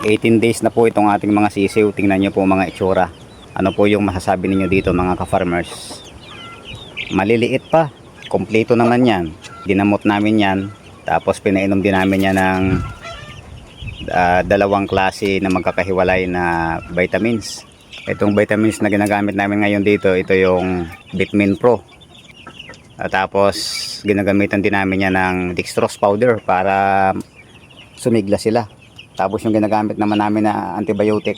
18 days na po itong ating mga sisiw. Tingnan nyo po mga itsura. Ano po yung masasabi ninyo dito mga ka-farmers? Maliliit pa. Kompleto naman yan. Dinamot namin yan. Tapos pinainom din namin yan ng dalawang klase na magkakahiwalay na vitamins. Itong vitamins na ginagamit namin ngayon dito, ito yung Vitamin Pro. Tapos ginagamitan din namin yan ng dextrose powder para sumigla sila. Tapos yung ginagamit naman namin na antibiotic,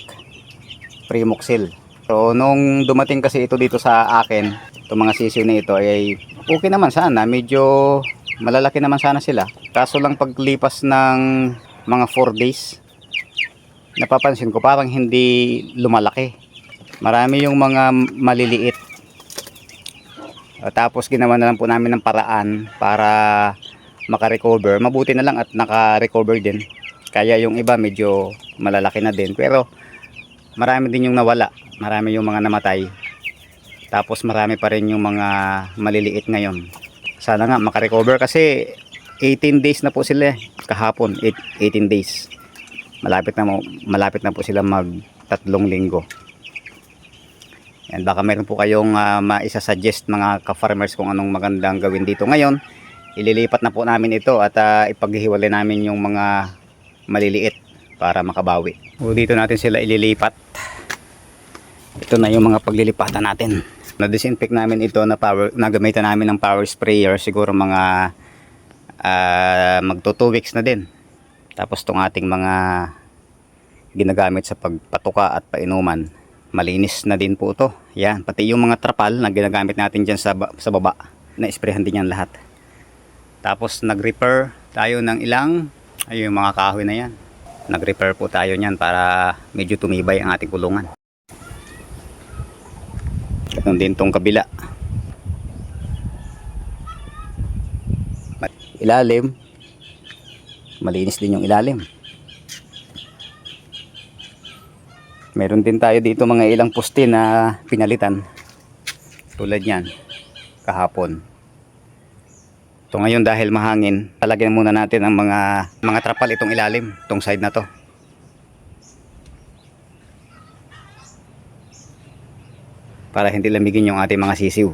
Primoxil. So nung dumating kasi ito dito sa akin, itong mga sisiw na ito ay okay naman sana, medyo malalaki naman sana sila. Kaso lang paglipas ng mga 4 days, napapansin ko parang hindi lumalaki. Marami yung mga maliliit. Tapos ginawa na lang po namin ng paraan para makarecover. Mabuti na lang at naka-recover din. Kaya yung iba medyo malalaki na din. Pero marami din yung nawala. Marami yung mga namatay. Tapos marami pa rin yung mga maliliit ngayon. Sana nga makarecover kasi 18 days na po sila kahapon. 18 days. Malapit na po sila mag 3 linggo. And baka meron po kayong maisa-suggest mga ka-farmers kung anong magandang gawin dito ngayon. Ililipat na po namin ito at ipaghihiwalay namin yung mga maliliit para makabawi. O dito natin sila ililipat. Ito na yung mga paglilipatan natin. Na-disinfect namin ito na gamitan namin ng power sprayer. Siguro mga magto 2 weeks na din. Tapos itong ating mga ginagamit sa pagpatuka at painuman, malinis na din po ito. Yan, pati yung mga trapal na ginagamit natin dyan sa baba, na-sprayhan din yan lahat. Tapos nag-repair tayo ng ilang, ayun yung mga kahoy na yan. Nag-repair po tayo niyan para medyo tumibay ang ating kulungan. Ganun din tong kabila. Ilalim, malinis din yung ilalim. Meron din tayo dito mga ilang poste na pinalitan. Tulad yan, kahapon. Ito ngayon dahil mahangin, talagyan muna natin ang mga trapal itong ilalim, itong side na to. Para hindi lamigin yung ating mga sisiw.